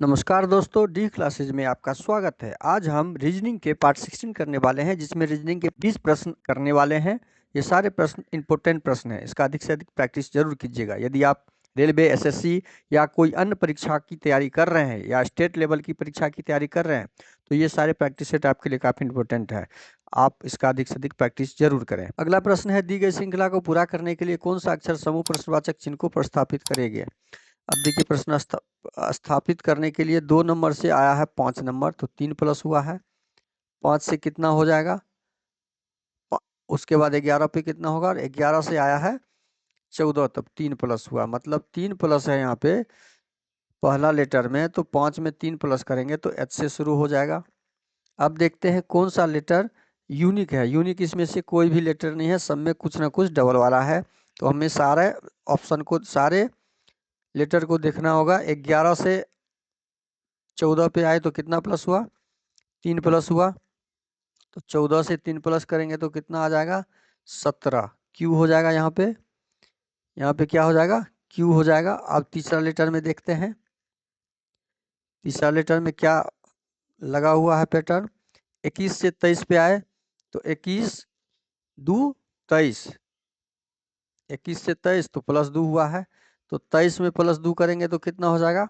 नमस्कार दोस्तों, D classes में आपका स्वागत है। आज हम रीजनिंग के पार्ट 16 करने वाले हैं, जिसमें रीजनिंग के 20 प्रश्न करने वाले हैं। ये सारे प्रश्न इंपॉर्टेंट प्रश्न हैं। इसका अधिक से अधिक प्रैक्टिस जरूर कीजिएगा। यदि आप रेलवे, एसएससी या कोई अन्य परीक्षा की तैयारी कर रहे हैं या स्टेट लेवल की परीक्षा की तैयारी कर रहे हैं, तो ये सारे प्रैक्टिस सेट आपके लिए काफ़ी इंपॉर्टेंट है। आप इसका अधिक से अधिक प्रैक्टिस जरूर करें। अगला प्रश्न है, दी गई श्रृंखला को पूरा करने के लिए कौन सा अक्षर समूह प्रश्नवाचक चिन्ह को प्रस्थापित करेंगे। अब देखिए, प्रश्न स्थापित करने के लिए 2 नंबर से आया है 5 नंबर, तो 3 प्लस हुआ है। 5 से कितना हो जाएगा, उसके बाद 11 पे कितना होगा, और 11 से आया है 14, तब 3 प्लस हुआ। मतलब 3 प्लस है यहाँ पे पहला लेटर में, तो 5 में 3 प्लस करेंगे तो एच से शुरू हो जाएगा। अब देखते हैं कौन सा लेटर यूनिक है। यूनिक इसमें से कोई भी लेटर नहीं है, सब में कुछ ना कुछ डबल वाला है। तो हमें सारे ऑप्शन को, सारे लेटर को देखना होगा। 11 से 14 पे आए तो कितना प्लस हुआ, 3 प्लस हुआ। तो 14 से 3 प्लस करेंगे तो कितना आ जाएगा, 17। क्यू हो जाएगा यहाँ पे, क्या हो जाएगा, क्यू हो जाएगा। अब तीसरा लेटर में देखते हैं, तीसरा लेटर में क्या लगा हुआ है पैटर्न। 21 से 23 पे आए तो 21 2 23, 21 से 23 तो प्लस 2 हुआ है। तो 23 में प्लस 2 करेंगे तो कितना हो जाएगा,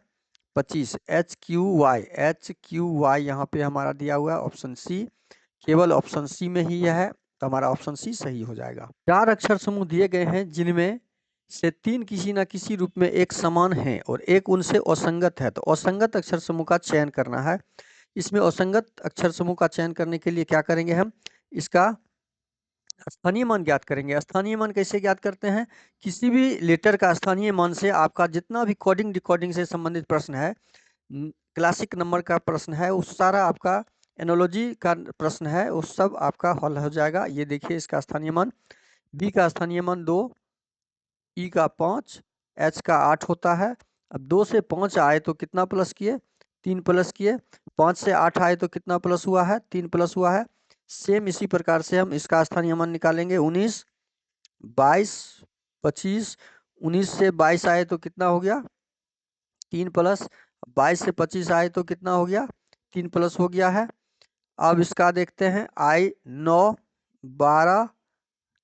25। HQY यहाँ पे हमारा दिया हुआ है ऑप्शन सी। केवल ऑप्शन सी में ही यह है, तो हमारा ऑप्शन सी सही हो जाएगा। 4 अक्षर समूह दिए गए हैं, जिनमें से 3 किसी न किसी रूप में एक समान है और एक उनसे असंगत है। तो असंगत अक्षर समूह का चयन करना है। इसमें असंगत अक्षर समूह का चयन करने के लिए क्या करेंगे, हम इसका स्थानीय मान ज्ञात करेंगे। स्थानीय मान कैसे ज्ञात करते हैं, किसी भी लेटर का स्थानीय मान से आपका जितना भी कोडिंग डिकोडिंग से संबंधित प्रश्न है, क्लासिक नंबर का प्रश्न है, उस सारा आपका एनोलॉजी का प्रश्न है, उस सब आपका हल हो जाएगा। ये देखिए, इसका स्थानीय मान, बी का स्थानीय मान 2, ई का 5, एच का 8 होता है। अब 2 से 5 आए तो कितना प्लस किए, 3 प्लस किए। 5 से 8 आए तो कितना प्लस हुआ है, 3 प्लस हुआ है। सेम इसी प्रकार से हम इसका स्थानीय मान निकालेंगे। 19 22 25, 19 से 22 आए तो कितना हो गया, 3 प्लस। 22 से 25 आए तो कितना हो गया, 3 प्लस हो गया है। अब इसका देखते हैं, आई 9 12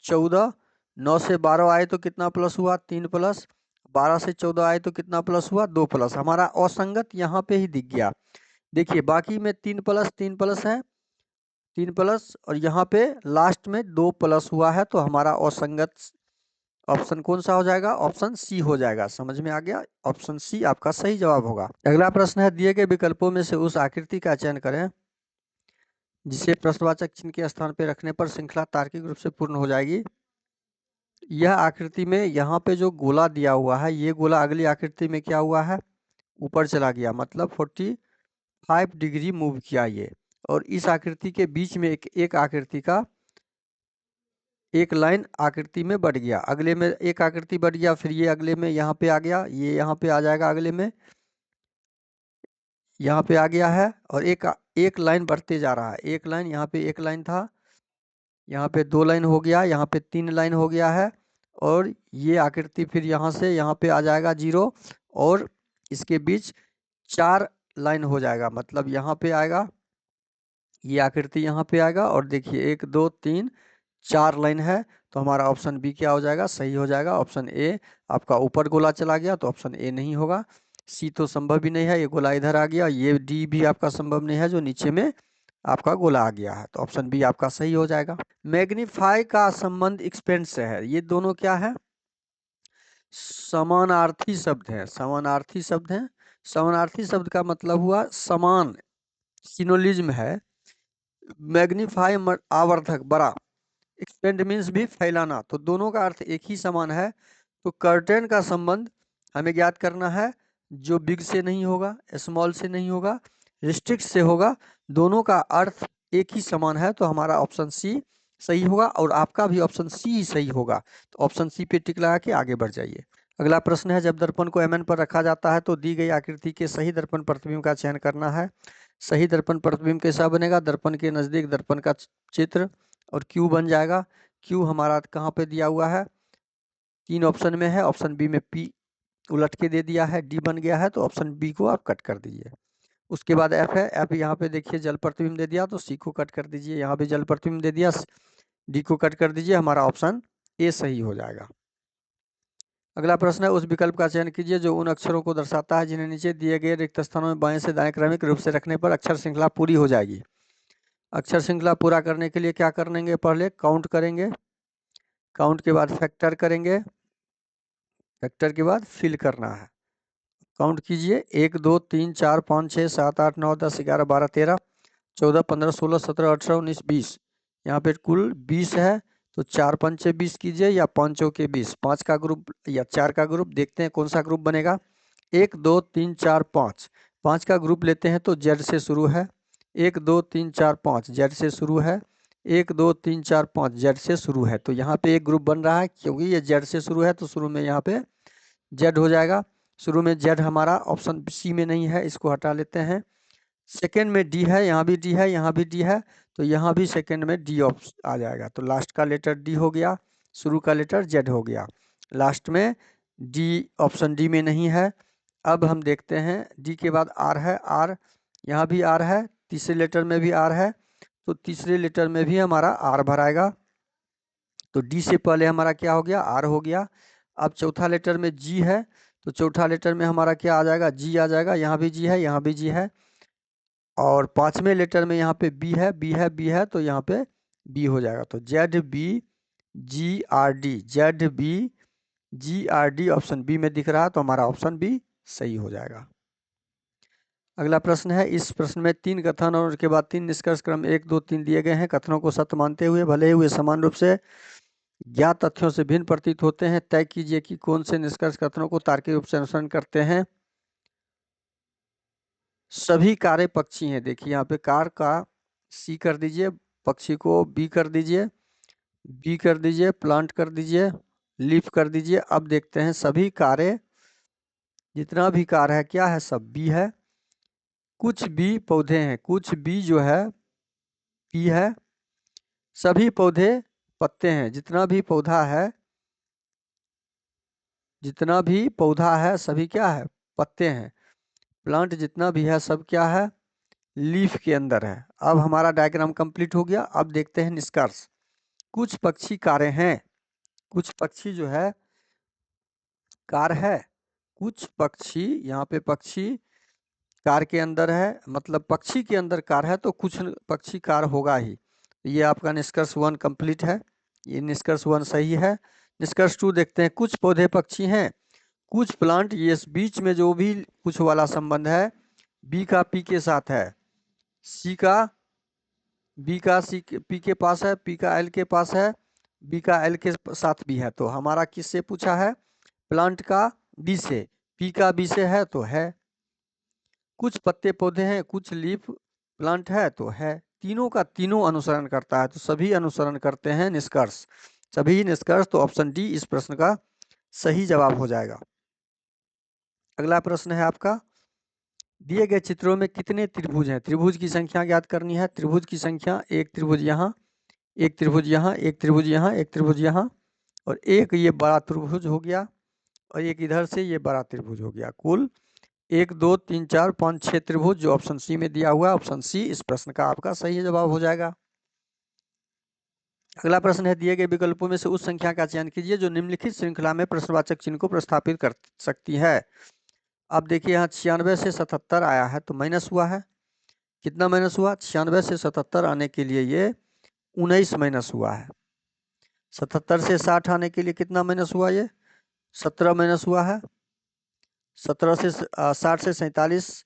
14, 9 से 12 आए तो कितना प्लस हुआ, 3 प्लस। 12 से 14 आए तो कितना प्लस हुआ, 2 प्लस। हमारा असंगत यहाँ पे ही दिख गया। देखिए, बाकी में 3 प्लस 3 प्लस है, 3 प्लस, और यहाँ पे लास्ट में 2 प्लस हुआ है। तो हमारा असंगत ऑप्शन कौन सा हो जाएगा, ऑप्शन सी हो जाएगा। समझ में आ गया, ऑप्शन सी आपका सही जवाब होगा। अगला प्रश्न है, दिए गए विकल्पों में से उस आकृति का चयन करें जिसे प्रश्नवाचक चिन्ह के स्थान पर रखने पर श्रृंखला तार्किक रूप से पूर्ण हो जाएगी। यह आकृति में यहाँ पे जो गोला दिया हुआ है, ये गोला अगली आकृति में क्या हुआ है, ऊपर चला गया, मतलब 45 डिग्री मूव किया ये। और इस आकृति के बीच में एक आकृति का एक लाइन आकृति में बढ़ गया, अगले में एक आकृति बढ़ गया, फिर ये अगले में यहाँ पे आ गया, ये यहाँ पे आ जाएगा, अगले में यहाँ पे आ गया है। और एक लाइन बढ़ते जा रहा है, एक लाइन, यहाँ पे एक लाइन था, यहाँ पे 2 लाइन हो गया, यहाँ पे 3 लाइन हो गया है। और ये आकृति फिर यहाँ से यहाँ पे आ जाएगा 0, और इसके बीच 4 लाइन हो जाएगा, मतलब यहाँ पे आएगा, ये आकृति यहाँ पे आएगा, और देखिए 1 2 3 4 लाइन है। तो हमारा ऑप्शन बी क्या हो जाएगा, सही हो जाएगा। ऑप्शन ए आपका ऊपर गोला चला गया, तो ऑप्शन ए नहीं होगा। सी तो संभव ही नहीं है, ये गोला इधर आ गया। ये डी भी आपका संभव नहीं है, जो नीचे में आपका गोला आ गया है। तो ऑप्शन बी आपका सही हो जाएगा। मैग्नीफाई का संबंध एक्सपेंड से है, ये दोनों क्या है, समानार्थी शब्द है। समानार्थी शब्द है। समानार्थी शब्द का मतलब हुआ समान, सिनोनिज्म है। मैग्नीफाई आवर्धक, बड़ा। एक्सपेंड मीन्स भी फैलाना, तो दोनों का अर्थ एक ही समान है। तो कर्टेन का संबंध हमें ज्ञात करना है, जो बिग से नहीं होगा, स्मॉल से नहीं होगा, रिस्ट्रिक्ट से होगा। दोनों का अर्थ एक ही समान है, तो हमारा ऑप्शन सी सही होगा, और आपका भी ऑप्शन सी ही सही होगा। तो ऑप्शन सी पे टिक लगा के आगे बढ़ जाइए। अगला प्रश्न है, जब दर्पण को एमएन पर रखा जाता है तो दी गई आकृति के सही दर्पण प्रतिबिंब का चयन करना है। सही दर्पण प्रतिबिंब कैसा बनेगा, दर्पण के नजदीक दर्पण का चित्र, और क्यू बन जाएगा। क्यू हमारा कहाँ पे दिया हुआ है, 3 ऑप्शन में है, ऑप्शन बी में पी उलट के दे दिया है, डी बन गया है, तो ऑप्शन बी को आप कट कर दीजिए। उसके बाद एफ है, एफ यहाँ पे देखिए जल प्रतिबिंब दे दिया तो सी को कट कर दीजिए, यहाँ भी जल प्रतिबिंब दे दिया, डी को कट कर दीजिए, हमारा ऑप्शन ए सही हो जाएगा। अगला प्रश्न है, उस विकल्प का चयन कीजिए जो उन अक्षरों को दर्शाता है जिन्हें नीचे दिए गए रिक्त स्थानों में बाएं से दाएं क्रमिक रूप से रखने पर अक्षर श्रृंखला पूरी हो जाएगी। अक्षर श्रृंखला पूरा करने के लिए क्या करेंगे, पहले काउंट करेंगे, काउंट के बाद फैक्टर करेंगे, फैक्टर के बाद फिल करना है। काउंट कीजिए, 1 2 3 4 5 6 7 8 9 10 11 12 13 14 15 16 17 18 19 20, यहाँ पे कुल 20 है, तो 4 पंचे 20 कीजिए या 5 चौके 20, 5 का ग्रुप या 4 का ग्रुप, देखते हैं कौन सा ग्रुप बनेगा। 1 2 3 4 5, 5 का ग्रुप लेते हैं तो जेड से शुरू है, 1 2 3 4 5 जेड से शुरू है, 1 2 3 4 5 जेड से शुरू है, तो यहाँ पे एक ग्रुप बन रहा है, क्योंकि ये जेड से शुरू है तो शुरू में यहाँ पे जेड हो जाएगा। शुरू में जेड हमारा ऑप्शन सी में नहीं है, इसको हटा लेते हैं। सेकेंड में डी है, यहाँ भी डी है, यहाँ भी डी है, तो यहाँ भी सेकेंड में डी ऑप्शन आ जाएगा, तो लास्ट का लेटर डी हो गया, शुरू का लेटर जेड हो गया, लास्ट में डी ऑप्शन डी में नहीं है। अब हम देखते हैं, डी के बाद आर है, आर यहाँ भी आर है, तीसरे लेटर में भी आर है, तो तीसरे लेटर में भी हमारा आर भराएगा, तो डी से पहले हमारा क्या हो गया, आर हो गया। अब चौथा लेटर में जी है, तो चौथा लेटर में हमारा क्या आ जाएगा, जी आ जाएगा, यहाँ भी जी है, यहाँ भी जी है, और पांचवें लेटर में यहाँ पे बी है, बी है, बी है, तो यहाँ पे बी हो जाएगा, तो जेड बी जी आर डी, जेड बी जी आर डी ऑप्शन बी में दिख रहा है, तो हमारा ऑप्शन बी सही हो जाएगा। अगला प्रश्न है, इस प्रश्न में 3 कथन और उसके बाद 3 निष्कर्ष क्रम 1 2 3 दिए गए हैं। कथनों को सत्य मानते हुए भले ही वे समान रूप से ज्ञात तथ्यों से भिन्न प्रतीत होते हैं, तय कीजिए कि कौन से निष्कर्ष कथनों को तार्किक रूप से अनुसरण करते हैं। सभी कारें पक्षी हैं, देखिए यहाँ पे कार का सी कर दीजिए, पक्षी को बी कर दीजिए, बी कर दीजिए, प्लांट कर दीजिए, लीफ कर दीजिए। अब देखते हैं, सभी कारें, जितना भी कार है क्या है, सब बी है। कुछ बी पौधे हैं, कुछ बी जो है बी है। सभी पौधे पत्ते हैं, जितना भी पौधा है, जितना भी पौधा है सभी क्या है, पत्ते हैं। प्लांट जितना भी है सब क्या है, लीफ के अंदर है। अब हमारा डायग्राम कंप्लीट हो गया। अब देखते हैं निष्कर्ष। कुछ पक्षी कारें हैं, कुछ पक्षी जो है कार है, कुछ पक्षी, यहाँ पे पक्षी कार के अंदर है, मतलब पक्षी के अंदर कार है, तो कुछ पक्षी कार होगा ही। ये आपका निष्कर्ष 1 कंप्लीट है, ये निष्कर्ष 1 सही है। निष्कर्ष 2 देखते हैं, कुछ पौधे पक्षी हैं, कुछ प्लांट, ये बीच में जो भी कुछ वाला संबंध है, बी का पी के साथ है, सी का बी का सी पी के पास है, पी का एल के पास है, बी का एल के साथ भी है, तो हमारा किससे पूछा है, प्लांट का बी से, पी का बी से है तो है। कुछ पत्ते पौधे हैं, कुछ लीफ प्लांट है तो है, तीनों का तीनों अनुसरण करता है, तो सभी अनुसरण करते हैं, निष्कर्ष सभी निष्कर्ष, तो ऑप्शन डी इस प्रश्न का सही जवाब हो जाएगा। अगला प्रश्न है आपका, दिए गए चित्रों में कितने त्रिभुज हैं, त्रिभुज की संख्या ज्ञात करनी है। त्रिभुज की संख्या, एक त्रिभुज यहाँ, एक त्रिभुज यहाँ, एक त्रिभुज यहाँ, एक त्रिभुज यहाँ, और एक ये बड़ा त्रिभुज हो गया, और एक इधर से ये बड़ा त्रिभुज हो गया। कुल 1 2 3 4 5 6 त्रिभुज, जो ऑप्शन सी में दिया हुआ है, ऑप्शन सी इस प्रश्न का आपका सही जवाब हो जाएगा। अगला प्रश्न है, दिए गए विकल्पों में से उस संख्या का चयन कीजिए जो निम्नलिखित श्रृंखला में प्रश्नवाचक चिन्ह को प्रस्थापित कर सकती है। अब देखिए, यहाँ 96 से 77 आया है, तो माइनस हुआ है, कितना माइनस हुआ, 96 से 77 आने के लिए ये 19 माइनस हुआ है। 77 से 60 आने के लिए कितना माइनस हुआ, ये 17 माइनस हुआ है। 17 से 60 से 47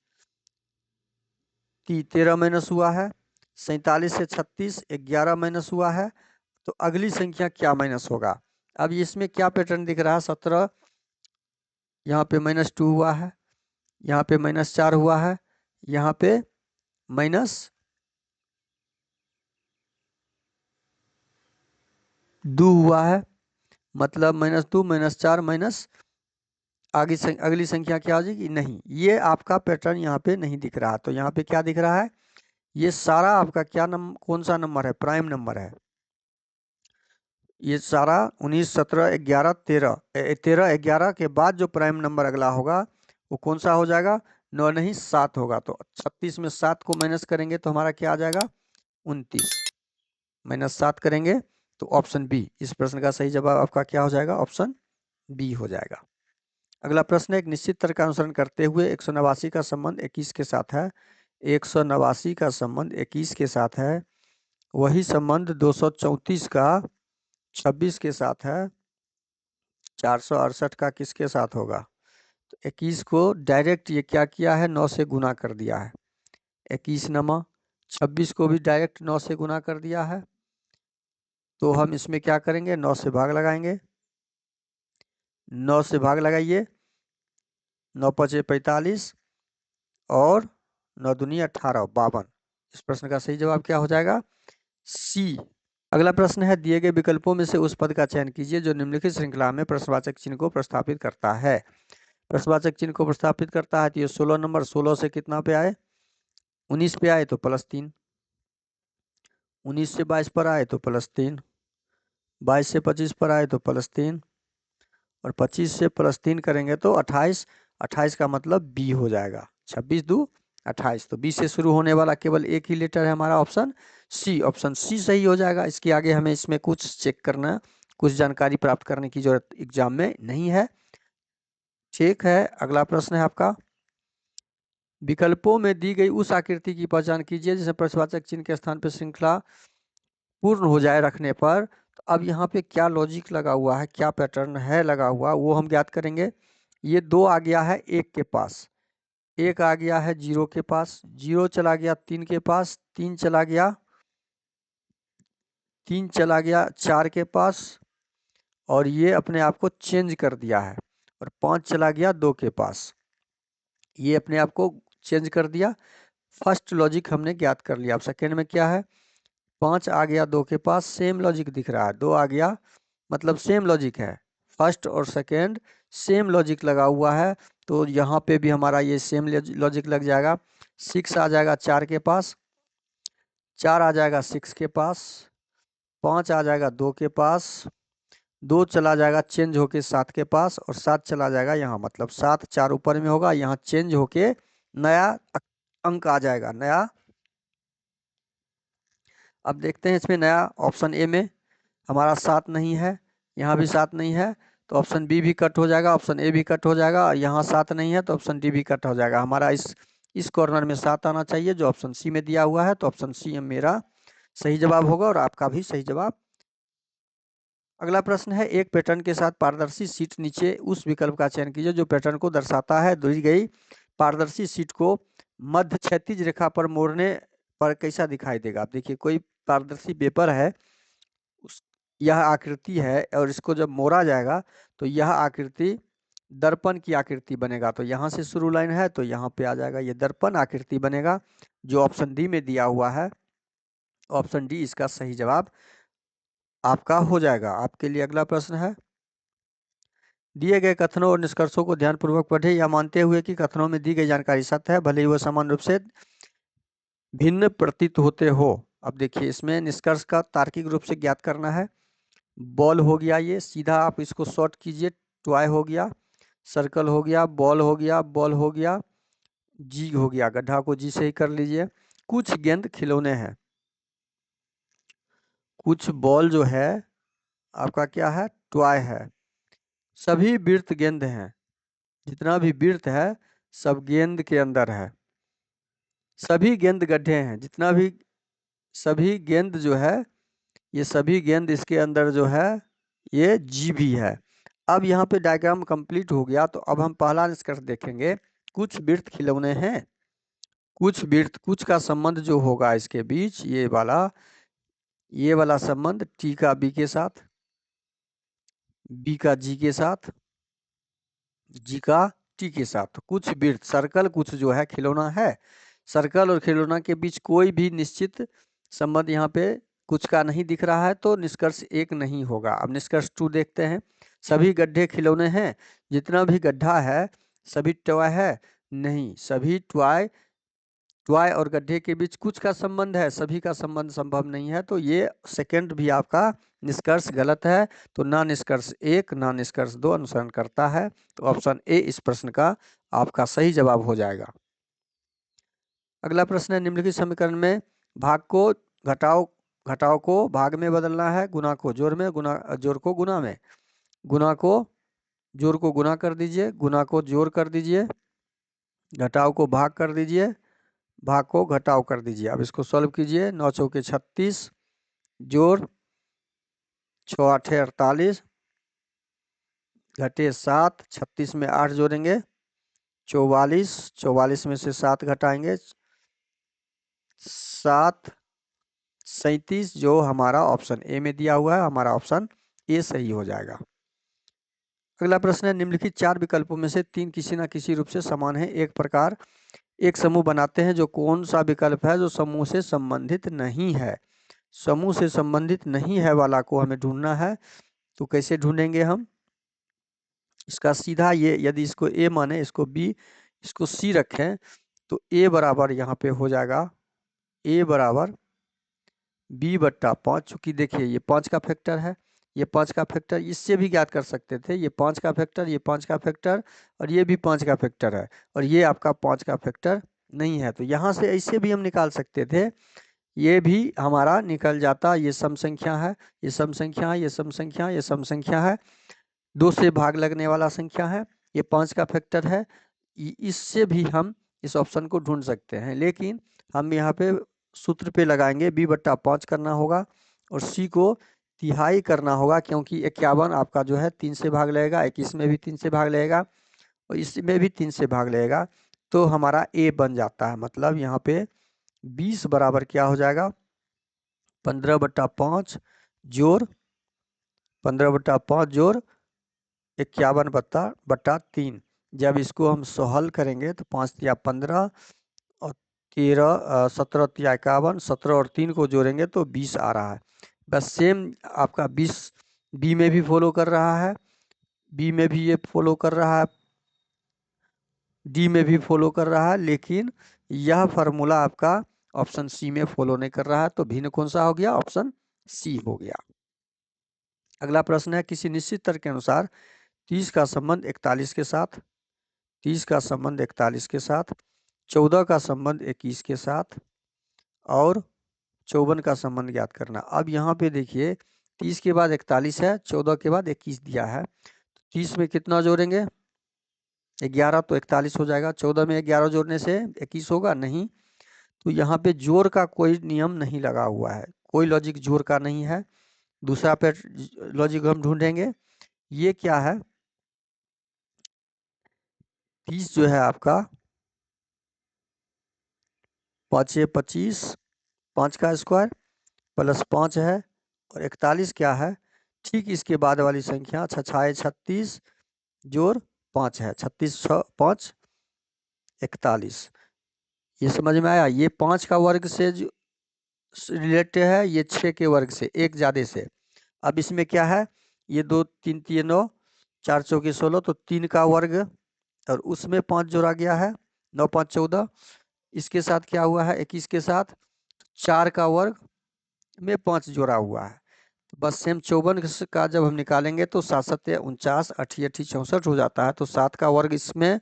13 माइनस हुआ है। 47 से 36 11 माइनस हुआ है। तो अगली संख्या क्या माइनस होगा। अब इसमें क्या पैटर्न दिख रहा है, 17 यहाँ पे -2 हुआ है, यहाँ पे -4 हुआ है, यहाँ पे -2 हुआ है, मतलब -2 -4 माइनस अगली संख्या क्या हो जाएगी, नहीं, ये आपका पैटर्न यहाँ पे नहीं दिख रहा। तो यहाँ पे क्या दिख रहा है, ये सारा आपका क्या कौन सा नंबर है, प्राइम नंबर है। ये सारा 19, 17, 11, 13, 13, 11 के बाद जो प्राइम नंबर अगला होगा वो कौन सा हो जाएगा? 9 नहीं 7 होगा। तो 36 में 7 को माइनस करेंगे तो हमारा क्या आ जाएगा? 29 माइनस 7 करेंगे तो ऑप्शन बी। इस प्रश्न का सही जवाब आपका क्या हो जाएगा? ऑप्शन बी हो जाएगा। अगला प्रश्न है, एक निश्चित तर्क का अनुसरण करते हुए 189 का संबंध 21 के साथ है। 189 का संबंध 21 के साथ है, वही संबंध 234 का 26 के साथ है, 468 का किसके साथ होगा? तो 21 को डायरेक्ट ये क्या किया है? 9 से गुना कर दिया है। 21 नमा 26 को भी डायरेक्ट 9 से गुना कर दिया है। तो हम इसमें क्या करेंगे? 9 से भाग लगाएंगे। 9 से भाग लगाइए, 9 पचे 45 और 9 दूनी 18, 52। इस प्रश्न का सही जवाब क्या हो जाएगा? सी। अगला प्रश्न है, दिए गए विकल्पों में से उस पद का चयन कीजिए जो निम्नलिखित श्रृंखला में प्रश्नवाचक चिन्ह को प्रस्थापित करता है। प्रश्नवाचक चिन्ह को प्रस्थापित करता है तो ये 16 नंबर, 16 से कितना पे आए? 19 पे आए तो +3, 19 से 22 पर आए तो +3, 22 से 25 पर आए तो +3 और 25 से +3 करेंगे तो 28, 28 का मतलब बी हो जाएगा। 26 दू 28, तो बी से शुरू होने वाला केवल एक ही लेटर है हमारा ऑप्शन सी। ऑप्शन सी सही हो जाएगा। इसके आगे हमें इसमें कुछ चेक करना, कुछ जानकारी प्राप्त करने की जरूरत एग्जाम में नहीं है। ठीक है, अगला प्रश्न है आपका, विकल्पों में दी गई उस आकृति की पहचान कीजिए जिसमें प्रश्नवाचक चिन्ह के स्थान पर श्रृंखला पूर्ण हो जाए रखने पर। तो अब यहाँ पे क्या लॉजिक लगा हुआ है, क्या पैटर्न है लगा हुआ, वो हम ज्ञात करेंगे। ये 2 आ गया है 1 के पास, 1 आ गया है 0 के पास, 0 चला गया 3 के पास, 3 चला गया 4 के पास और ये अपने आप को चेंज कर दिया है, और 5 चला गया 2 के पास, ये अपने आप को चेंज कर दिया। फर्स्ट लॉजिक हमने ज्ञात कर लिया। अब सेकेंड में क्या है? 5 आ गया 2 के पास, सेम लॉजिक दिख रहा है। 2 आ गया मतलब सेम लॉजिक है, फर्स्ट और सेकेंड सेम लॉजिक लगा हुआ है, तो यहाँ पे भी हमारा ये सेम लॉजिक लग जाएगा। 6 आ जाएगा 4 के पास, 4 आ जाएगा 6 के पास, 5 आ जाएगा 2 के पास, 2 चला जाएगा चेंज होके 7 के पास और 7 चला जाएगा यहाँ, मतलब 7 4 ऊपर में होगा, यहाँ चेंज होके नया अंक आ जाएगा, नया। अब देखते हैं इसमें नया ऑप्शन ए में हमारा 7 नहीं है, यहाँ भी 7 नहीं है, तो ऑप्शन बी भी कट हो जाएगा, ऑप्शन ए भी कट हो जाएगा, और यहाँ 7 नहीं है तो ऑप्शन डी भी कट हो जाएगा। हमारा इस कॉर्नर में 7 आना चाहिए जो ऑप्शन सी में दिया हुआ है, तो ऑप्शन सी मेरा सही जवाब होगा और आपका भी सही जवाब। अगला प्रश्न है, एक पैटर्न के साथ पारदर्शी सीट नीचे उस विकल्प का चयन कीजिए जो पैटर्न को दर्शाता है। दी गई पारदर्शी सीट को मध्य क्षैतिज रेखा पर मोड़ने पर कैसा दिखाई देगा? आप देखिए, कोई पारदर्शी पेपर है, यह आकृति है और इसको जब मोड़ा जाएगा तो यह आकृति दर्पण की आकृति बनेगा। तो यहाँ से शुरू लाइन है तो यहाँ पे आ जाएगा, ये दर्पण आकृति बनेगा जो ऑप्शन डी में दिया हुआ है। ऑप्शन डी इसका सही जवाब आपका हो जाएगा। आपके लिए अगला प्रश्न है, दिए गए कथनों और निष्कर्षों को ध्यानपूर्वक पढ़ें या मानते हुए कि कथनों में दी गई जानकारी सत्य है भले ही वह समान रूप से भिन्न प्रतीत होते हो। अब देखिए, इसमें निष्कर्ष का तार्किक रूप से ज्ञात करना है। बॉल हो गया, ये सीधा आप इसको शॉर्ट कीजिए, टॉय हो गया, सर्कल हो गया, बॉल हो गया, बॉल हो गया, जी हो गया, गड्ढा को जी से ही कर लीजिए। कुछ गेंद खिलौने हैं, कुछ बॉल जो है आपका क्या है? टॉय है। सभी वृत्त गेंद हैं, जितना भी वृत्त है सब गेंद के अंदर है। सभी गेंद गड्ढे हैं, जितना भी सभी गेंद जो है ये सभी गेंद इसके अंदर जो है ये जी भी है। अब यहाँ पे डायग्राम कंप्लीट हो गया, तो अब हम पहला निष्कर्ष देखेंगे। कुछ वृत्त खिलौने हैं, कुछ वृत्त, कुछ का संबंध जो होगा इसके बीच ये वाला संबंध टी का बी के साथ, बी का जी के साथ, जी का टी के साथ। कुछ वृत्त सर्कल, कुछ जो है खिलौना है, सर्कल और खिलौना के बीच कोई भी निश्चित संबंध यहाँ पे कुछ का नहीं दिख रहा है, तो निष्कर्ष 1 नहीं होगा। अब निष्कर्ष 2 देखते हैं। सभी गड्ढे खिलौने हैं, जितना भी गड्ढा है सभी टॉय है, नहीं, सभी टॉय y और गड्ढे के बीच कुछ का संबंध है, सभी का संबंध संभव नहीं है, तो ये सेकंड भी आपका निष्कर्ष गलत है। तो ना निष्कर्ष 1 ना निष्कर्ष 2 अनुसरण करता है, तो ऑप्शन ए इस प्रश्न का आपका सही जवाब हो जाएगा। अगला प्रश्न है, निम्नलिखित समीकरण में भाग को घटाव को भाग में बदलना है, गुणा को जोड़ में, जोड़ को गुणा में। गुणा को जोड़ को गुणा कर दीजिए, गुणा को जोड़ कर दीजिए, घटाव को भाग कर दीजिए, भाग को घटाव कर दीजिए। अब इसको सॉल्व कीजिए। 9 चौके 36 जोड़ 6 आठे 48 घटे 7, 36 में 8 जोड़ेंगे 44, 44 में से 7 घटाएंगे 7 37, जो हमारा ऑप्शन ए में दिया हुआ है, हमारा ऑप्शन ए सही हो जाएगा। अगला प्रश्न है, निम्नलिखित 4 विकल्पों में से 3 किसी न किसी रूप से समान है। एक प्रकार एक समूह बनाते हैं, जो कौन सा विकल्प है जो समूह से संबंधित नहीं है? समूह से संबंधित नहीं है वाला को हमें ढूंढना है। तो कैसे ढूंढेंगे हम इसका? सीधा ये, यदि इसको ए माने, इसको बी, इसको सी रखें, तो ए बराबर यहाँ पे हो जाएगा ए बराबर बी बट्टा 5। चूंकि देखिए ये 5 का फैक्टर है, ये 5 का फैक्टर, इससे भी ज्ञात कर सकते थे। ये 5 का फैक्टर, ये 5 का फैक्टर और ये भी 5 का फैक्टर है, और ये आपका 5 का फैक्टर नहीं है। तो यहाँ से ऐसे भी हम निकाल सकते थे, ये भी हमारा निकल जाता। ये सम संख्या है, ये सम संख्या है, ये सम संख्या, ये सम संख्या है, 2 से भाग लगने वाला संख्या है, ये 5 का फैक्टर है। इससे भी हम इस ऑप्शन को ढूंढ सकते हैं, लेकिन हम यहाँ पे सूत्र पे लगाएंगे, बी बट्टा 5 करना होगा और सी को तिहाई करना होगा, क्योंकि 51 आपका जो है 3 से भाग लगेगा, 21 में भी 3 से भाग लगेगा और इसमें भी 3 से भाग लगेगा, तो हमारा ए बन जाता है। मतलब यहाँ पे 20 बराबर क्या हो जाएगा? 15 बट्टा 5 जोड़ 15 बट्टा 5 जोड़ 51 बट्टा 3। जब इसको हम हल करेंगे तो 5 तिया 15 और 17 तिया 51, 17 और 3 को जोड़ेंगे तो 20 आ रहा है। बस सेम आपका 20 बी में भी फॉलो कर रहा है, बी में भी ये फॉलो कर रहा है, डी में भी फॉलो कर रहा है, लेकिन यह फार्मूला आपका ऑप्शन सी में फॉलो नहीं कर रहा है। तो भिन्न कौन सा हो गया? ऑप्शन सी हो गया। अगला प्रश्न है, किसी निश्चित तर्क के अनुसार 30 का संबंध 41 के साथ, 30 का संबंध 41 के साथ, 14 का संबंध 21 के साथ और 54 का संबंध ज्ञात करना। अब यहाँ पे देखिए 30 के बाद 41 है, 14 के बाद 21 दिया है, 30 में कितना जोड़ेंगे? 11, तो 41 हो जाएगा। 14 में 11 जोड़ने से 21 होगा नहीं, तो यहाँ पे जोड़ का कोई नियम नहीं लगा हुआ है, कोई लॉजिक जोड़ का नहीं है। दूसरा पे लॉजिक हम ढूंढेंगे। ये क्या है? 30 जो है आपका 5 25, 5 का स्क्वायर प्लस 5 है, और 41 क्या है? ठीक इसके बाद वाली संख्या 6 36 जोड़ 5 है, 36 6 5 41। ये समझ में आया? ये 5 का वर्ग से रिलेटेड है, ये 6 के वर्ग से, एक ज़्यादा से। अब इसमें क्या है? ये 2 3 3 9, 4 चौके 16, तो 3 का वर्ग और उसमें 5 जोड़ा गया है, 9 5 14। इसके साथ क्या हुआ है? 21 के साथ 4 का वर्ग में 5 जोड़ा हुआ है। तो बस सेम 54 का जब हम निकालेंगे तो 7 7 49, 8 8 64 हो जाता है। तो 7 का वर्ग इसमें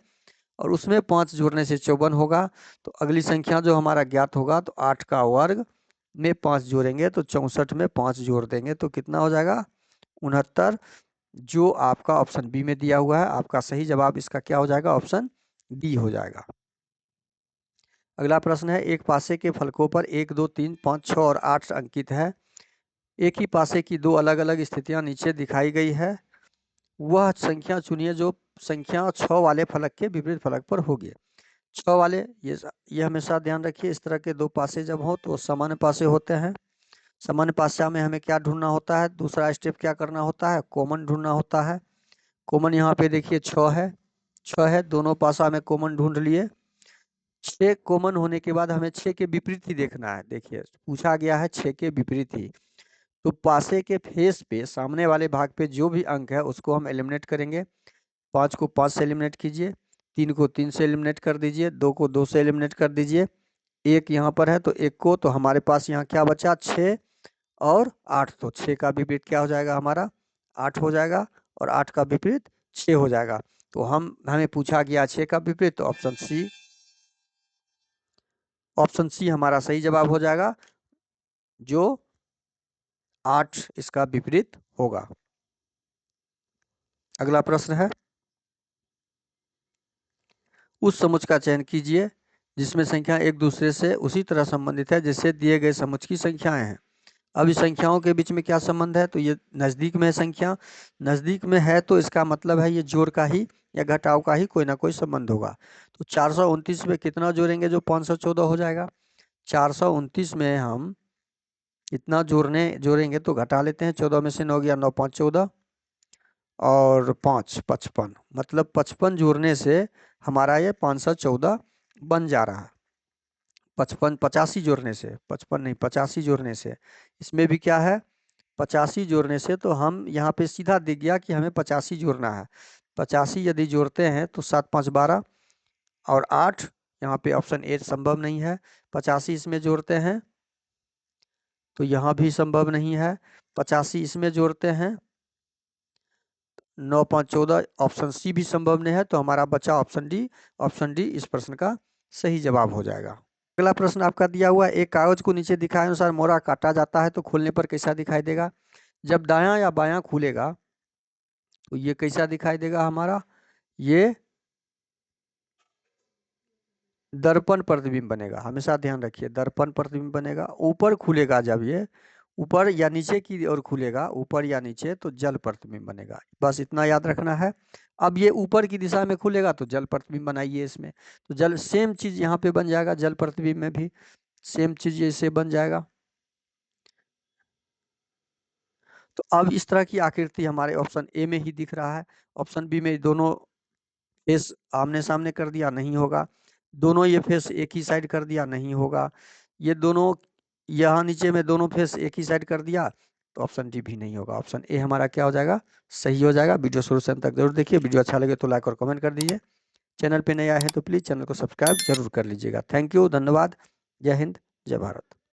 और उसमें 5 जोड़ने से 54 होगा। तो अगली संख्या जो हमारा ज्ञात होगा, तो 8 का वर्ग में 5 जोड़ेंगे तो 64 में 5 जोड़ देंगे तो कितना हो जाएगा? 69, जो आपका ऑप्शन बी में दिया हुआ है। आपका सही जवाब इसका क्या हो जाएगा? ऑप्शन डी हो जाएगा। अगला प्रश्न है, एक पासे के फलकों पर 1 2 3 5 6 और 8 अंकित है। एक ही पासे की 2 अलग अलग स्थितियां नीचे दिखाई गई है। वह संख्या चुनिए जो संख्या 6 वाले फलक के विपरीत फलक पर होगी। 6 वाले, ये हमेशा ध्यान रखिए, इस तरह के 2 पासे जब हो तो सामान्य पासे होते हैं। सामान्य पासा में हमें क्या ढूंढना होता है? दूसरा स्टेप क्या करना होता है? कॉमन ढूंढना होता है। कॉमन यहाँ पे देखिए 6 है, 6 है, दोनों पासा में कॉमन ढूंढ लिए। 6 कॉमन होने के बाद हमें 6 के विपरीत ही देखना है। देखिए पूछा गया है 6 के विपरीत ही, तो पासे के फेस पे, सामने वाले भाग पे जो भी अंक है उसको हम एलिमिनेट करेंगे। 5 को 5 से एलिमिनेट कीजिए, 3 को 3 से एलिमिनेट कर दीजिए, 2 को 2 से एलिमिनेट कर दीजिए, 1 यहाँ पर है तो 1 को, तो हमारे पास यहाँ क्या बचा 6 और 8, तो 6 का विपरीत क्या हो जाएगा हमारा 8 हो जाएगा और 8 का विपरीत 6 हो जाएगा। तो हमें पूछा गया 6 का विपरीत, तो ऑप्शन सी हमारा सही जवाब हो जाएगा, जो 8 इसका विपरीत होगा। अगला प्रश्न है, उस समुच्च का चयन कीजिए जिसमें संख्या एक दूसरे से उसी तरह संबंधित है जैसे दिए गए समुच्च की संख्याएं हैं। अब इस संख्याओं के बीच में क्या संबंध है, तो ये नजदीक में है, संख्या नजदीक में है तो इसका मतलब है ये जोड़ का ही या घटाव का ही कोई ना कोई संबंध होगा। तो 429 में कितना जोड़ेंगे जो 514 हो जाएगा। 429 में हम इतना जोड़ेंगे तो घटा लेते हैं, 14 में से 9 गया 9 5 14 और 5 55, मतलब 55 जोड़ने से हमारा ये 514 बन जा रहा है। 85 जोड़ने से, 55 नहीं 85 जोड़ने से, इसमें भी क्या है 85 जोड़ने से, तो हम यहाँ पे सीधा दिख गया कि हमें 85 जोड़ना है। 85 यदि जोड़ते हैं तो 7 5 12 और 8, यहाँ पे ऑप्शन ए संभव नहीं है। 85 इसमें जोड़ते हैं तो यहाँ भी संभव नहीं है। 85 इसमें जोड़ते हैं 9 5 14, ऑप्शन सी भी संभव नहीं है। तो हमारा बचा ऑप्शन डी। ऑप्शन डी इस प्रश्न का सही जवाब हो जाएगा। अगला प्रश्न आपका दिया हुआ है, एक कागज को नीचे दिखाए अनुसार मोहरा काटा जाता है तो खोलने पर कैसा दिखाई देगा। जब दायां या बायां खुलेगा तो ये कैसा दिखाई देगा हमारा, ये दर्पण प्रतिबिंब बनेगा। हमेशा ध्यान रखिए, दर्पण प्रतिबिंब बनेगा। ऊपर खुलेगा, जब ये ऊपर या नीचे की ओर खुलेगा, ऊपर या नीचे, तो जल प्रतिबिंब बनेगा। बस इतना याद रखना है। अब ये ऊपर की दिशा में खुलेगा तो जल प्रतिबिंब बनाइए इसमें, तो जल सेम चीज यहाँ पे बन जाएगा। जल प्रतिबिंब में भी सेम चीज इससे बन जाएगा। तो अब इस तरह की आकृति हमारे ऑप्शन ए में ही दिख रहा है। ऑप्शन बी में दोनों फेस आमने सामने कर दिया, नहीं होगा। दोनों ये फेस एक ही साइड कर दिया, नहीं होगा। ये दोनों यहाँ नीचे में दोनों फेस एक ही साइड कर दिया, तो ऑप्शन डी भी नहीं होगा। ऑप्शन ए हमारा क्या हो जाएगा, सही हो जाएगा। वीडियो शुरू से अंत तक जरूर देखिए। वीडियो अच्छा लगे तो लाइक और कमेंट कर दीजिए। चैनल पे नया है तो प्लीज चैनल को सब्सक्राइब जरूर कर लीजिएगा। थैंक यू, धन्यवाद। जय हिंद, जय भारत।